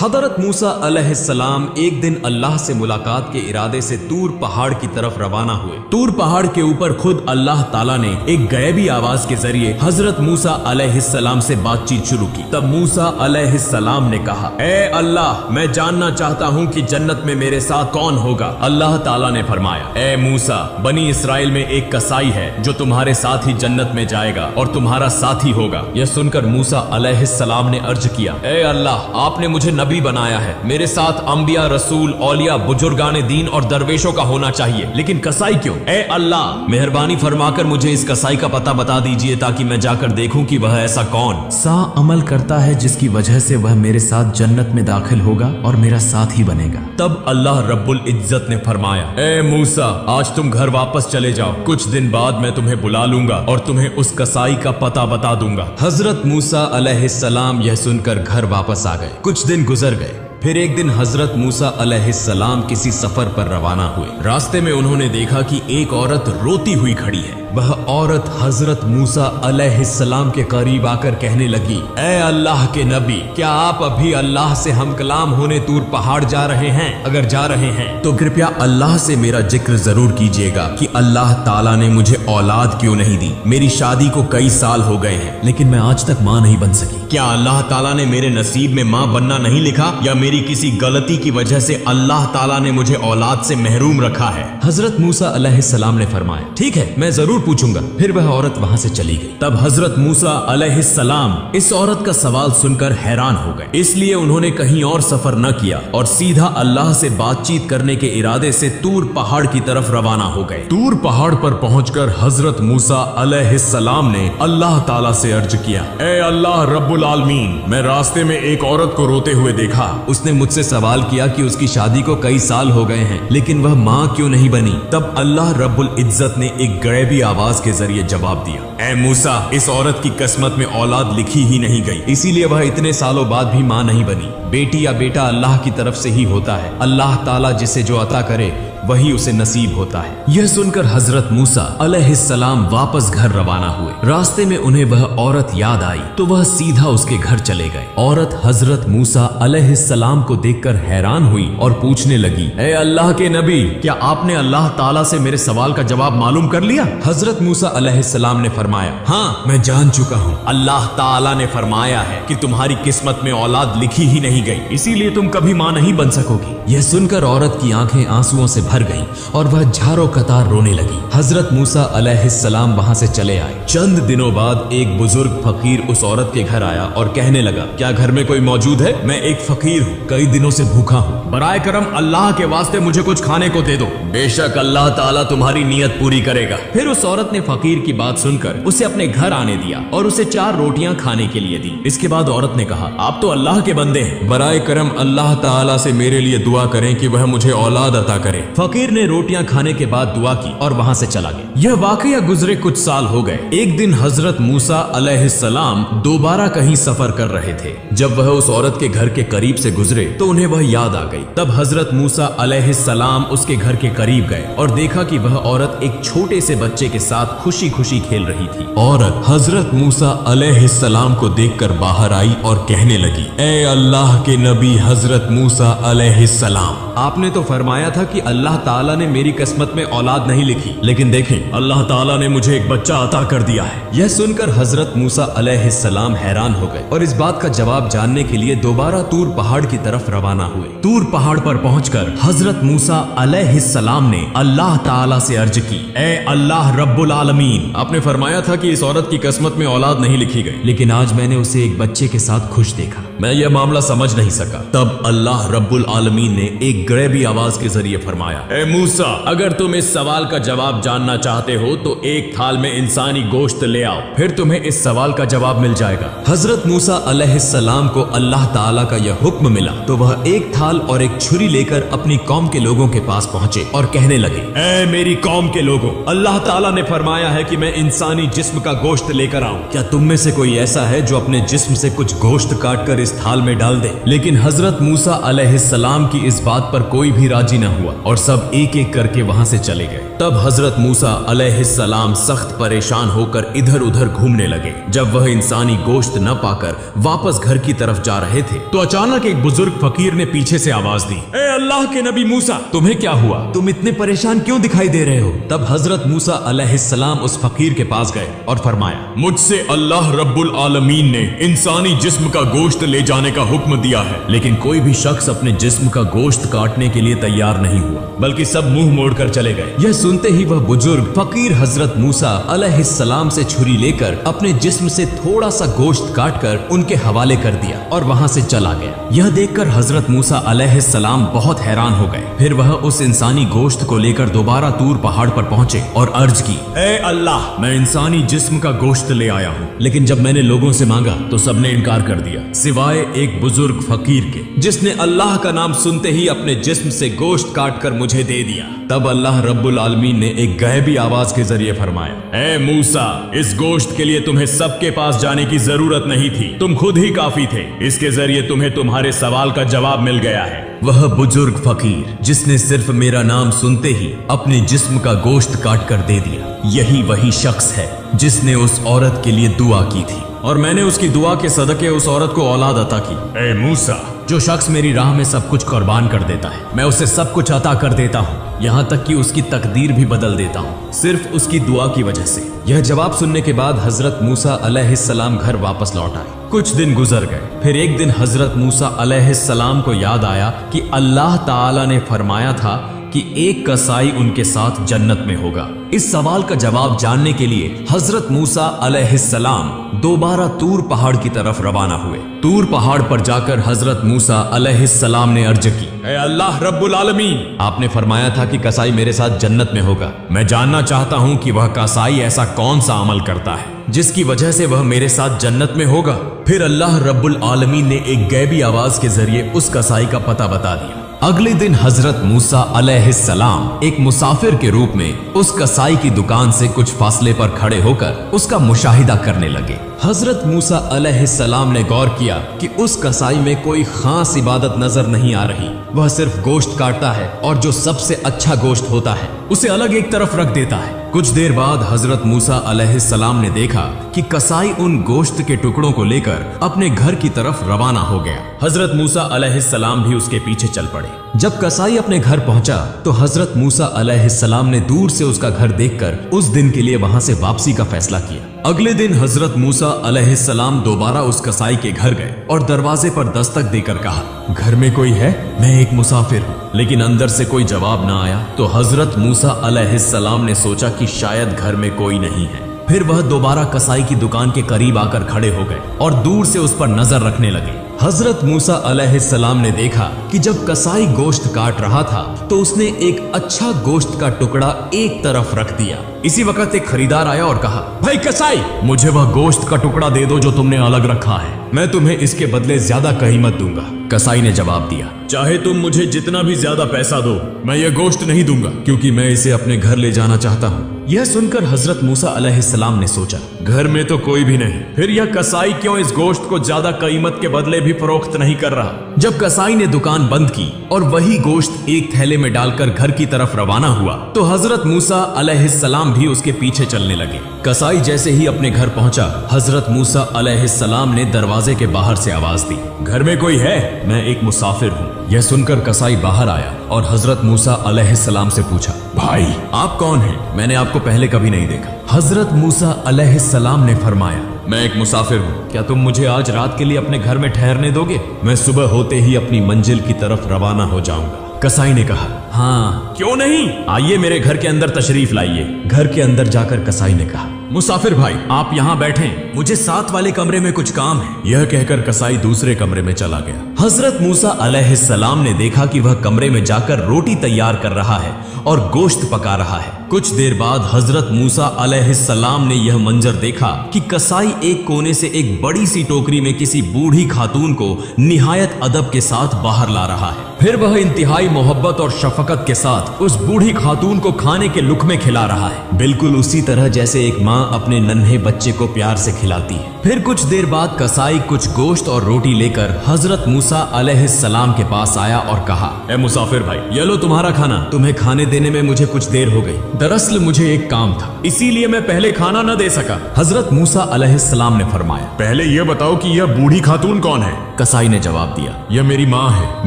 हजरत मूसा अलैहिस्सलाम एक दिन अल्लाह से मुलाकात के इरादे से तूर पहाड़ की तरफ रवाना हुए। तूर पहाड़ के ऊपर खुद अल्लाह ताला ने एक गैबी आवाज के जरिए हजरत मूसा अलैहिस्सलाम से बातचीत शुरू की। तब मूसा अलैहिस्सलाम ने कहा, ए अल्लाह, मैं जानना चाहता हूँ कि जन्नत में मेरे साथ कौन होगा। अल्लाह ताला ने फरमाया, ए मूसा, बनी इसराइल में एक कसाई है जो तुम्हारे साथ ही जन्नत में जाएगा और तुम्हारा साथी होगा। यह सुनकर मूसा अलैहिस्सलाम ने अर्ज किया, ए अल्लाह, आपने मुझे नबी बनाया है, मेरे साथ अंबिया, रसूल, औलिया, बुजुर्गाने दीन और दरवेशों का होना चाहिए, लेकिन कसाई क्यों? ए अल्लाह, मेहरबानी फरमाकर मुझे इस कसाई का पता बता दीजिए ताकि मैं जाकर देखूं कि वह ऐसा कौन सा अमल करता है जिसकी वजह से वह मेरे साथ जन्नत में दाखिल होगा और मेरा साथ ही बनेगा। तब अल्लाह रब्बुल इज्जत ने फरमाया, ए मूसा, आज तुम घर वापस चले जाओ, कुछ दिन बाद मैं तुम्हें बुला लूंगा और तुम्हें उस कसाई का पता बता दूंगा। हजरत मूसा अलैहिस्सलाम यह सुनकर घर वापस आ गए। कुछ दिन गुजर गए। फिर एक दिन हजरत मूसा अलैहिस्सलाम किसी सफर पर रवाना हुए। रास्ते में उन्होंने देखा कि एक औरत रोती हुई खड़ी है। वह औरत हजरत मूसा अलैहिस्सलाम के करीब आकर कहने लगी, ए अल्लाह के नबी, क्या आप अभी अल्लाह से हम कलाम होने तूर पहाड़ जा रहे हैं? अगर जा रहे हैं तो कृपया अल्लाह से मेरा जिक्र जरूर कीजिएगा कि अल्लाह ताला ने मुझे औलाद क्यों नहीं दी। मेरी शादी को कई साल हो गए हैं, लेकिन मैं आज तक माँ नहीं बन सकी। क्या अल्लाह ताला ने मेरे नसीब में माँ बनना नहीं लिखा, या मेरी किसी गलती की वजह से अल्लाह ताला ने मुझे औलाद से महरूम रखा है? हजरत मूसा अलैहिस्सलाम ने फरमाया, ठीक है, मैं जरूर पूछूंगा। फिर वह औरत वहां से चली गई। तब हजरत मूसा अलैहिस्सलाम इस औरत का सवाल सुनकर हैरान हो गए, इसलिए उन्होंने कहीं और सफर न किया और सीधा अल्लाह से बातचीत करने के इरादे से तूर पहाड़ की तरफ रवाना हो गए। तूर पहाड़ पर पहुंचकर हजरत मूसा अलैहिस्सलाम ने अल्लाह ताला से अर्ज किया, ए अल्लाह रब्बुल आलमीन, मैं रास्ते में एक औरत को रोते हुए देखा। उसने मुझसे सवाल किया कि उसकी शादी को कई साल हो गए हैं, लेकिन वह माँ क्यों नहीं बनी? तब अल्लाह रब्बुल इज्जत ने एक गैबी आवाज के जरिए जवाब दिया, ए मूसा, इस औरत की किस्मत में औलाद लिखी ही नहीं गई, इसीलिए वह इतने सालों बाद भी माँ नहीं बनी। बेटी या बेटा अल्लाह की तरफ से ही होता है। अल्लाह ताला जिसे जो अता करे वही उसे नसीब होता है। यह सुनकर हजरत मूसा अलैहिस्सलाम वापस घर रवाना हुए। रास्ते में उन्हें वह औरत याद आई तो वह सीधा उसके घर चले गए। औरत हजरत मूसा अलैहिस्सलाम को देखकर हैरान हुई और पूछने लगी, ए अल्लाह के नबी, क्या आपने अल्लाह ताला से मेरे सवाल का जवाब मालूम कर लिया? हजरत मूसा अलैहिस्सलाम ने फरमाया, हाँ, मैं जान चुका हूँ। अल्लाह ताला ने फरमाया है कि तुम्हारी किस्मत में औलाद लिखी ही नहीं गई, इसीलिए तुम कभी माँ नहीं बन सकोगी। यह सुनकर औरत की आंखें आंसुओं से भर गई और वह झारों कतार रोने लगी। हजरत मूसा अलैहिस्सलाम वहां से चले आए। चंद दिनों बाद एक बुजुर्ग फकीर उस औरत के घर आया और कहने लगा, क्या घर में कोई मौजूद है? मैं एक फकीर हूँ, कई दिनों से भूखा हूँ, बराए करम अल्लाह के वास्ते मुझे कुछ खाने को दे दो। बेशक अल्लाह ताला तुम्हारी नीयत पूरी करेगा। फिर उस औरत ने फकीर की बात सुनकर उसे अपने घर आने दिया और उसे 4 रोटियां खाने के लिए दी। इसके बाद औरत ने कहा, आप तो अल्लाह के बंदे हैं, बराए करम अल्लाह ताला से मेरे लिए दुआ करें कि वह मुझे औलाद अता करे। फकीर ने रोटियां खाने के बाद दुआ की और वहां से चला गया। यह वाकया गुजरे कुछ साल हो गए। एक दिन हजरत मूसा अलैहिस्सलाम दोबारा कहीं सफर कर रहे थे। जब वह उस औरत के घर के करीब से गुजरे तो उन्हें वह याद आ गई। तब हजरत मूसा अलैहिस्सलाम उसके घर के करीब गए और देखा कि वह औरत एक छोटे से बच्चे के साथ खुशी खुशी खेल रही थी। औरत हजरत मूसा अलैहिस्सलाम को देखकर बाहर आई और कहने लगी, ए अल्लाह के नबी हजरत मूसा अलैहिस्सलाम, आपने तो फरमाया था कि अल्लाह ताला ने मेरी किस्मत में औलाद नहीं लिखी, लेकिन देखें अल्लाह ताला ने मुझे एक बच्चा अता कर दिया है। यह सुनकर हजरत मूसा अलैहिस्सलाम हैरान हो गए और इस बात का जवाब जानने के लिए दोबारा तूर पहाड़ की तरफ रवाना हुए। तूर पहाड़ पर पहुंचकर हजरत मूसा अलैहिस्सलाम ने अल्लाह ताला से अर्ज की, ए अल्लाह रब्बुल आलमीन, आपने फरमाया था कि इस औरत की किस्मत में औलाद नहीं लिखी गई, लेकिन आज मैंने उसे एक बच्चे के साथ खुश देखा। मैं यह मामला समझ नहीं सका। तब अल्लाह रब्बुल आलमीन ने एक गैबी आवाज के जरिए फरमाया, ए मूसा, अगर तुम इस सवाल का जवाब जानना चाहते हो तो एक थाल में इंसानी गोश्त ले आओ, फिर तुम्हें इस सवाल का जवाब मिल जाएगा। हजरत मूसा अलैहिस्सलाम को अल्लाह ताला का यह हुक्म मिला तो वह एक थाल और एक छुरी लेकर अपनी कौम के लोगों के पास पहुंचे और कहने लगे, ए मेरी कौम के लोगों, अल्लाह ताला ने फरमाया है कि मैं इंसानी जिस्म का गोश्त लेकर आऊं। क्या तुम में से कोई ऐसा है जो अपने जिस्म से कुछ गोश्त काट कर इस थाल में डाल दे। लेकिन हजरत मूसा अलैहिस्सलाम की इस बात पर कोई भी राजी न हुआ और सब एक एक करके वहां से चले गए। तब हजरत मूसा अलैहिस्सलाम सख्त परेशान होकर इधर उधर घूमने लगे। जब वह इंसानी गोश्त न पाकर वापस घर की तरफ जा रहे थे तो अचानक एक बुजुर्ग फकीर ने पीछे से आवाज दी, ए अल्लाह के नबी मूसा, तुम्हें क्या हुआ? तुम इतने परेशान क्यों दिखाई दे रहे हो? तब हजरत मूसा अलैहिस्सलाम उस फकीर के पास गए और फरमाया, मुझसे अल्लाह रब्बुल आलमीन ने इंसानी जिस्म का गोश्त ले जाने का हुक्म दिया है, लेकिन कोई भी शख्स अपने जिस्म का गोश्त काटने के लिए तैयार नहीं हुआ, बल्कि सब मुंह मोड़कर चले गए। यह सुनते ही वह बुजुर्ग फकीर हजरत मूसा अलैहिस्सलाम से छुरी लेकर अपने जिस्म से थोड़ा सा गोश्त काटकर उनके हवाले कर दिया और वहां से चला गया। यह देखकर हजरत मूसा अलैहिस्सलाम बहुत हैरान हो गए। फिर वह उस इंसानी गोश्त को लेकर दोबारा तूर पहाड़ पर पहुंचे और अर्ज की, ए अल्लाह, मैं इंसानी जिस्म का गोश्त ले आया हूँ। लेकिन जब मैंने लोगों से मांगा तो सबने इनकार कर दिया, सिवाय एक बुजुर्ग फकीर के, जिसने अल्लाह का नाम सुनते ही अपने जिस्म से गोश्त काट कर मुझे दे दिया। तब अल्लाह रब्बुल आलमीन ने एक गैबी आवाज के जरिए फरमाया, ए मूसा, इस गोश्त के लिए तुम्हें सबके पास जाने की जरूरत नहीं थी, तुम खुद ही काफी थे। इसके जरिए तुम्हें तुम्हारे सवाल का जवाब मिल गया है। वह बुजुर्ग फकीर जिसने सिर्फ मेरा नाम सुनते ही अपने जिस्म का गोश्त काट कर दे दिया, यही वही शख्स है जिसने उस औरत के लिए दुआ की थी और मैंने उसकी दुआ के सदके उस औरत को औलाद अता की। ए मूसा, जो शख्स मेरी राह में सब कुछ कुर्बान कर देता है, मैं उसे सब कुछ अता कर देता हूँ, यहाँ तक कि उसकी तकदीर भी बदल देता हूँ, सिर्फ उसकी दुआ की वजह से। यह जवाब सुनने के बाद हजरत मूसा अलैहिस्सलाम घर वापस लौट आए। कुछ दिन गुजर गए। फिर एक दिन हजरत मूसा अलैहिस्सलाम को याद आया कि अल्लाह ताला ने फरमाया था कि एक कसाई उनके साथ जन्नत में होगा। इस सवाल का जवाब जानने के लिए हजरत मूसा अलैहिस्सलाम दोबारा तूर पहाड़ की तरफ रवाना हुए। तूर पहाड़ पर जाकर हजरत मूसा अलैहिस्सलाम ने अर्ज की, ए अल्लाह रब्बुल आलमीन, आपने फरमाया था कि कसाई मेरे साथ जन्नत में होगा। मैं जानना चाहता हूँ कि वह कसाई ऐसा कौन सा अमल करता है जिसकी वजह से वह मेरे साथ जन्नत में होगा। फिर अल्लाह रब्बुल आलमीन ने एक गैबी आवाज के जरिए उस कसाई का पता बता दिया। अगले दिन हजरत मूसा अलैहिस्सलाम एक मुसाफिर के रूप में उस कसाई की दुकान से कुछ फासले पर खड़े होकर उसका मुशाहिदा करने लगे। हजरत मूसा अलैहिस्सलाम ने गौर किया कि उस कसाई में कोई खास इबादत नजर नहीं आ रही। वह सिर्फ गोश्त काटता है और जो सबसे अच्छा गोश्त होता है उसे अलग एक तरफ रख देता है। कुछ देर बाद हजरत मूसा अलैहिस्सलाम ने देखा कि कसाई उन गोश्त के टुकड़ों को लेकर अपने घर की तरफ रवाना हो गया। हजरत मूसा अलैहिस्सलाम भी उसके पीछे चल पड़े। जब कसाई अपने घर पहुंचा तो हजरत मूसा अलैहिस्सलाम ने दूर से उसका घर देखकर उस दिन के लिए वहां से वापसी का फैसला किया। अगले दिन हजरत मूसा अलैहिस्सलाम दोबारा उस कसाई के घर गए और दरवाजे पर दस्तक देकर कहा, घर में कोई है? मैं एक मुसाफिर हूँ। लेकिन अंदर से कोई जवाब ना आया तो हजरत मूसा अलैहिस्सलाम ने सोचा कि शायद घर में कोई नहीं है। फिर वह दोबारा कसाई की दुकान के करीब आकर खड़े हो गए और दूर से उस पर नजर रखने लगे। हजरत मूसा अलैहिस्सलाम ने देखा कि जब कसाई गोश्त काट रहा था तो उसने एक अच्छा गोश्त का टुकड़ा एक तरफ रख दिया। इसी वक्त एक खरीदार आया और कहा, भाई कसाई, मुझे वह गोश्त का टुकड़ा दे दो जो तुमने अलग रखा है, मैं तुम्हें इसके बदले ज्यादा कीमत दूंगा। कसाई ने जवाब दिया, चाहे तुम मुझे जितना भी ज्यादा पैसा दो, मैं यह गोश्त नहीं दूंगा, क्योंकि मैं इसे अपने घर ले जाना चाहता हूँ। यह सुनकर हजरत मूसा अलैहिस्सलाम ने सोचा, घर में तो कोई भी नहीं, फिर यह कसाई क्यों इस गोश्त को ज्यादा कीमत के बदले भी फरोख्त नहीं कर रहा। जब कसाई ने दुकान बंद की और वही गोश्त एक थैले में डालकर घर की तरफ रवाना हुआ तो हजरत मूसा अलैहिस्सलाम भी उसके पीछे चलने लगे। कसाई जैसे ही अपने घर पहुंचा, हजरत मूसा अलैहिस्सलाम ने दरवाजे के बाहर से आवाज दी, घर में कोई है? मैं एक मुसाफिर हूँ। यह सुनकर कसाई बाहर आया और हजरत मूसा अलैहिस्सलाम से पूछा, भाई आप कौन हैं? मैंने आपको पहले कभी नहीं देखा। हजरत मूसा अलैहिस्सलाम ने फरमाया, मैं एक मुसाफिर हूँ, क्या तुम मुझे आज रात के लिए अपने घर में ठहरने दोगे? मैं सुबह होते ही अपनी मंजिल की तरफ रवाना हो जाऊंगा। कसाई ने कहा, हाँ क्यों नहीं, आइए मेरे घर के अंदर तशरीफ लाइए। घर के अंदर जाकर कसाई ने कहा, मुसाफिर भाई आप यहाँ बैठें, मुझे साथ वाले कमरे में कुछ काम है। यह कहकर कसाई दूसरे कमरे में चला गया। हजरत मूसा अलैहिस्सलाम ने देखा कि वह कमरे में जाकर रोटी तैयार कर रहा है और गोश्त पका रहा है। कुछ देर बाद हजरत मूसा अलैहिस्सलाम ने यह मंजर देखा कि कसाई एक कोने से एक बड़ी सी टोकरी में किसी बूढ़ी खातून को निहायत अदब के साथ बाहर ला रहा है। फिर वह इंतहाई मोहब्बत और शफकत के साथ उस बूढ़ी खातून को खाने के लुक्मे खिला रहा है, बिल्कुल उसी तरह जैसे एक माँ माँ अपने नन्हे बच्चे को प्यार से खिलाती है। फिर कुछ देर बाद कसाई कुछ गोश्त और रोटी लेकर हजरत मूसा अलैहिस्सलाम के पास आया और कहा, ए मुसाफिर भाई, ये लो तुम्हारा खाना। तुम्हें खाने देने में मुझे कुछ देर हो गई। दरअसल मुझे एक काम था, इसीलिए मैं पहले खाना न दे सका। हजरत मूसा अलैहिस्सलाम ने फरमाया, पहले ये बताओ कि यह बूढ़ी खातून कौन है? कसाई ने जवाब दिया, यह मेरी माँ है।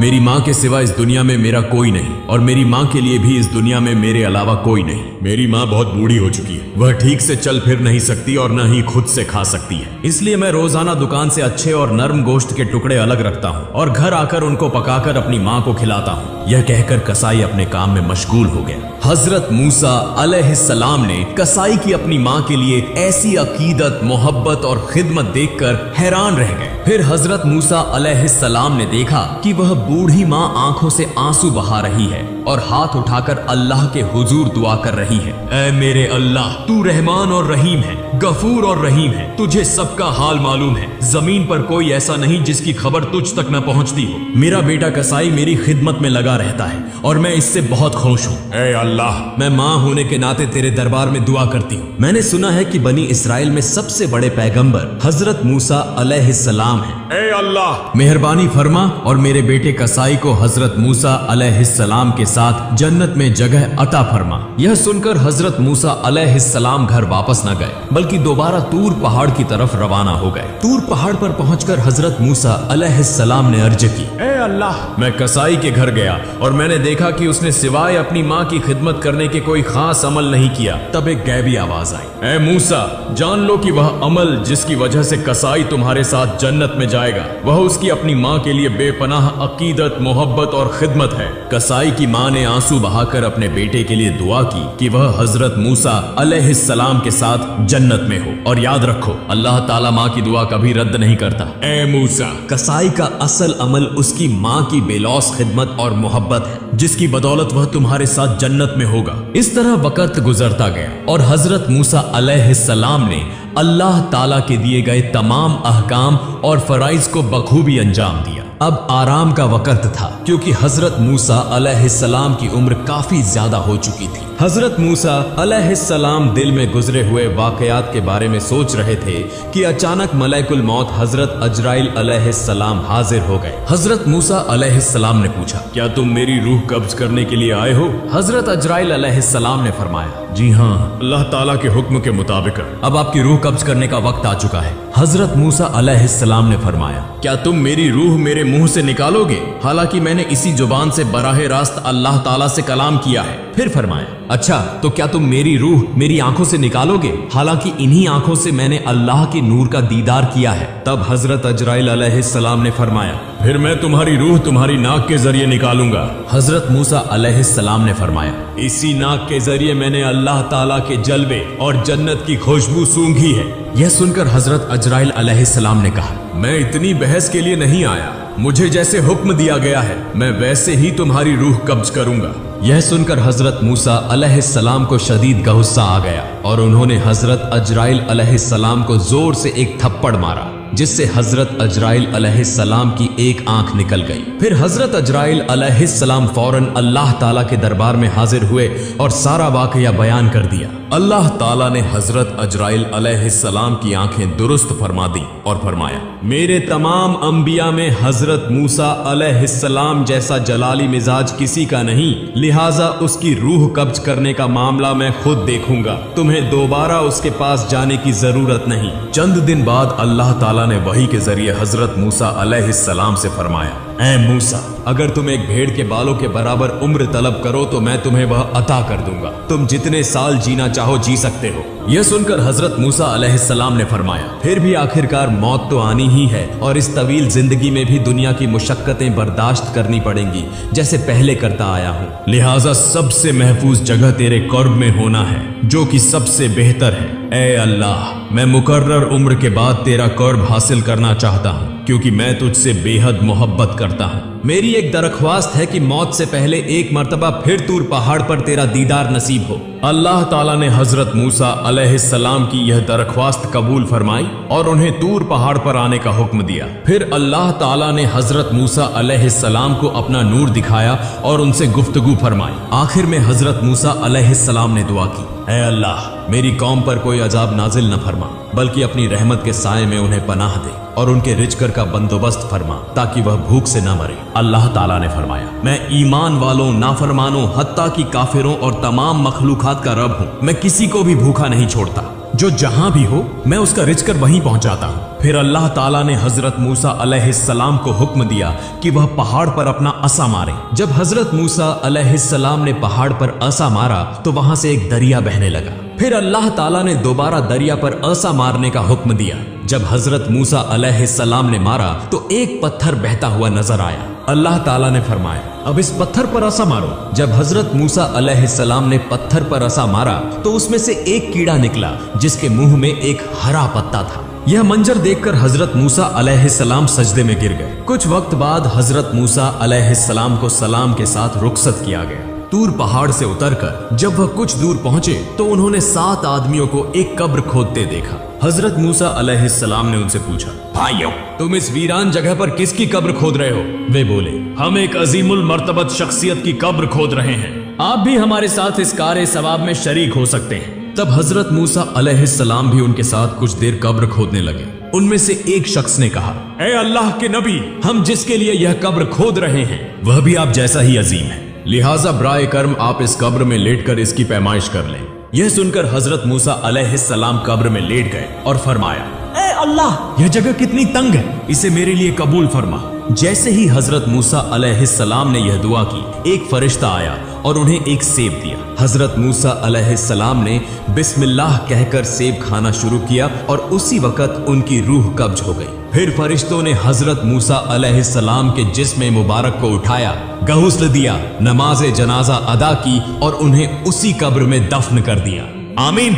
मेरी माँ के सिवा इस दुनिया में मेरा कोई नहीं और मेरी माँ के लिए भी इस दुनिया में मेरे अलावा कोई नहीं। मेरी माँ बहुत बूढ़ी हो चुकी है, वह ठीक से चल फिर नहीं सकती और न ही खुद से खा सकती है। इसलिए मैं रोजाना दुकान से अच्छे और नरम गोश्त के टुकड़े अलग रखता हूँ और घर आकर उनको पकाकर अपनी माँ को खिलाता हूँ। यह कहकर कसाई अपने काम में मशगूल हो गया। हजरत मूसा अलैहिस्सलाम ने कसाई की अपनी माँ के लिए ऐसी अकीदत, मोहब्बत और खिदमत देखकर हैरान रह गए। फिर हजरत मूसा अलैहिस्सलाम ने देखा कि वह बूढ़ी माँ आंखों से आंसू बहा रही है और हाथ उठाकर अल्लाह के हुजूर दुआ कर रही है, ऐ मेरे अल्लाह, तू रहमान और रहीम है, गफूर और रहीम है, तुझे सबका हाल मालूम है। जमीन पर कोई ऐसा नहीं जिसकी खबर तुझ तक न पहुंचती हो। मेरा बेटा कसाई मेरी खिदमत में लगा रहता है और मैं इससे बहुत खुश हूँ। ऐ अल्लाह, मैं माँ होने के नाते तेरे दरबार में दुआ करती हूँ। मैंने सुना है कि बनी इसराइल में सबसे बड़े पैगंबर हजरत मूसा अलैहिस्सलाम है। ऐ अल्लाह, मेहरबानी फरमा और मेरे बेटे कसाई को हजरत मूसा अलैहिस्सलाम के साथ जन्नत में जगह अता फरमा। यह सुनकर हजरत मूसा अलैहिस्सलाम घर वापस न गए बल्कि दोबारा तूर पहाड़ की तरफ रवाना हो गए। तूर पहाड़ पर पहुंचकर हजरत मूसा अलैहिस्सलाम ने अर्ज की, ऐ अल्लाह, मैं कसाई के घर गया और मैंने देखा कि उसने सिवाय अपनी माँ की खिदमत करने के कोई खास अमल नहीं किया। तब एक गैबी आवाज आई, ऐ मूसा, जान लो कि वह अमल जिसकी वजह से कसाई तुम्हारे साथ जन्नत में जाएगा, वह उसकी अपनी माँ के लिए बेपनाह अकीदत, मोहब्बत और खिदमत है। कसाई की माँ ने आंसू बहाकर अपने बेटे के लिए दुआ की कि वह हजरत मूसा अलैहिस्सलाम के साथ जन्नत में हो। और याद रखो, अल्लाह ताला माँ की दुआ कभी रद्द नहीं करता। ऐ मूसा, कसाई का असल अमल उसकी माँ की बेलौस खिदमत और मोहब्बत है, जिसकी बदौलत वह तुम्हारे साथ जन्नत में होगा। इस तरह वक्त गुजरता गया और हजरत मूसा अलैहिस्सलाम ने अल्लाह ताला के दिए गए तमाम अहकाम और फराइज को बखूबी अंजाम दिया। अब आराम का वक्त था क्योंकि हजरत मूसा अलैहिस्सलाम की उम्र काफी ज्यादा हो चुकी थी। हजरत मूसा अलैहिस्सलाम दिल में गुजरे हुए वाकयात के बारे में सोच रहे थे कि अचानक मलैकुल मौत हजरत अजराइल अलैहिस्सलाम हाजिर हो गए। हजरत मूसा अलैहिस्सलाम ने पूछा, क्या तुम मेरी रूह कब्ज करने के लिए आए हो? हजरत अजराइल अलैहिस्सलाम ने फरमाया, जी हाँ, अल्लाह ताला के हुक्म के मुताबिक। अब आपकी रूह कब्ज करने का वक्त आ चुका है। हजरत मूसा अलैहिस्सलाम ने फरमाया, क्या तुम मेरी रूह मेरे मुंह से निकालोगे? हालांकि मैंने इसी जुबान से बराह रास्त अल्लाह ताला से कलाम किया है। फिर फरमाया, अच्छा, तो क्या तुम मेरी रूह मेरी आंखों से निकालोगे? हालांकि इन्हीं आंखों से मैंने अल्लाह के नूर का दीदार किया है। तब हजरत अजराइल अलैहिस्सलाम ने फरमाया, फिर मैं तुम्हारी रूह तुम्हारी नाक के जरिए निकालूंगा। हजरत मूसा अलैहिस्सलाम ने फरमाया, इसी नाक के जरिए मैंने अल्लाह ताला के जलवे और जन्नत की खुशबू सूंघी है। यह सुनकर हजरत अजराइल अलैहिस्सलाम ने कहा, मैं इतनी बहस के लिए नहीं आया, मुझे जैसे हुक्म दिया गया है मैं वैसे ही तुम्हारी रूह कब्ज करूंगा। यह सुनकर हजरत मूसा अलैहिस्सलाम को शदीद गुस्सा आ गया और उन्होंने हजरत अजराइल अलैहिस्सलाम को जोर से एक थप्पड़ मारा, जिससे हजरत अजराइल अलैहिस्सलाम की एक आंख निकल गई। फिर हजरत अजराइल अलैहिस्सलाम फौरन अल्लाह ताला के दरबार में हाजिर हुए और सारा वाकया बयान कर दिया। अल्लाह ताला ने हजरत अजराइल अलैहिस्सलाम की आंखें दुरुस्त फरमा दी और फरमाया, मेरे तमाम अंबिया में हजरत मूसा अलैहिस्सलाम जैसा जलाली मिजाज किसी का नहीं, लिहाजा उसकी रूह कब्ज करने का मामला मैं खुद देखूंगा। तुम्हें दोबारा उसके पास जाने की जरूरत नहीं। चंद दिन बाद अल्लाह ताला ने वही के जरिए हजरत मूसा अलैहिस्सलाम से फरमाया, ऐ मूसा, अगर तुम एक भेड़ के बालों के बराबर उम्र तलब करो तो मैं तुम्हें वह अता कर दूंगा। तुम जितने साल जीना चाहो जी सकते हो। यह सुनकर हजरत मूसा अलैहिस्सलाम ने फरमाया, फिर भी आखिरकार मौत तो आनी ही है और इस तवील जिंदगी में भी दुनिया की मुशक्कतें बर्दाश्त करनी पड़ेंगी जैसे पहले करता आया हूँ। लिहाजा सबसे महफूज जगह तेरे कर्ब में होना है जो कि सबसे बेहतर है। ऐ अल्लाह, मैं मुकर्रर उम्र के बाद तेरा कर्ब हासिल करना चाहता हूँ क्योंकि मैं तुझसे बेहद मोहब्बत करता हूँ। मेरी एक दरख्वास्त है कि मौत से पहले एक मर्तबा फिर तूर पहाड़ पर तेरा दीदार नसीब हो। अल्लाह ताला ने हजरत मूसा अलैहिस्सलाम की यह दरख्वास्त कबूल फरमाई और उन्हें तूर पहाड़ पर आने का हुक्म दिया। फिर अल्लाह ताला ने हजरत मूसा अलैहिस्सलाम को अपना नूर दिखाया और उनसे गुफ्तगू फरमाई। आखिर में हजरत मूसा अलैहिस्सलाम ने दुआ की, ऐ अल्लाह, मेरी कौम पर कोई अजाब नाजिल न फरमा, बल्कि अपनी रहमत के साए में उन्हें पनाह दे और उनके रिजकर का बंदोबस्त फरमा ताकि वह भूख से न मरे। अल्लाह ताला ने फरमाया, मैं ईमान वालों, नाफरमानों, हत्ता की काफिरों और तमाम मखलूकात का रब हूँ। मैं किसी को भी भूखा नहीं छोड़ता, जो जहां भी हो मैं उसका रिजकर वहीं पहुंचाता हूं। फिर अल्लाह ताला ने हजरत मूसा अलैहिस्सलाम को हुक्म दिया कि वह पहाड़ पर अपना असा मारे। जब हजरत मूसा अलैहिस्सलाम ने पहाड़ पर असा मारा तो वहां से एक दरिया बहने लगा। फिर अल्लाह ताला ने दोबारा दरिया पर असा मारने का हुक्म दिया। जब हजरत मूसा अलैहिस्सलाम ने मारा तो एक पत्थर बहता हुआ नजर आया। अल्लाह ताला ने फरमाया, अब इस पत्थर पर असा मारो। जब हजरत मूसा अलैहिस्सलाम ने पत्थर पर असा मारा तो उसमें से एक कीड़ा निकला जिसके मुंह में एक हरा पत्ता था। यह मंजर देखकर हजरत मूसा अलैहिस्सलाम सजदे में गिर गए। कुछ वक्त बाद हजरत मूसा अलैहिस्सलाम को सलाम के साथ रुखसत किया गया। तूर पहाड़ से उतरकर जब वह कुछ दूर पहुंचे तो उन्होंने 7 आदमियों को एक कब्र खोदते देखा। हजरत मूसा अलैहिस्सलाम ने उनसे पूछा, भाइयों, तुम इस वीरान जगह पर किसकी कब्र खोद रहे हो? वे बोले, हम एक अजीमुल मर्तबत शख्सियत की कब्र खोद रहे हैं। आप भी हमारे साथ इस कार सवाब में शरीक हो सकते हैं। तब हजरत मूसा अलैहिस्सलाम भी उनके साथ कुछ देर कब्र खोदने लगे। उनमें से एक शख्स ने कहा, ऐ अल्लाह के नबी, हम जिसके लिए यह कब्र खोद रहे हैं वह भी आप जैसा ही अजीम है, लिहाजा ब्राए कर्म आप इस कब्र में लेटकर इसकी पैमाइश कर लें। यह सुनकर हजरत मूसा अलैहिस्सलाम कब्र में लेट गए और फरमाया, ऐ अल्लाह, यह जगह कितनी तंग है, इसे मेरे लिए कबूल फरमा। जैसे ही हजरत मूसा अलैहिस्सलाम ने यह दुआ की, एक फरिश्ता आया और उन्हें एक सेब दिया। हजरत मूसा अलैहिस्सलाम ने बिस्मिल्लाह कहकर सेब खाना शुरू किया और उसी वक्त उनकी रूह कब्ज हो गई। फिर फरिश्तों ने हजरत मूसा अलैहिस्सलाम के जिस्म मुबारक को उठाया, गुस्ल दिया, नमाज जनाजा अदा की और उन्हें उसी कब्र में दफन कर दिया। आमीन।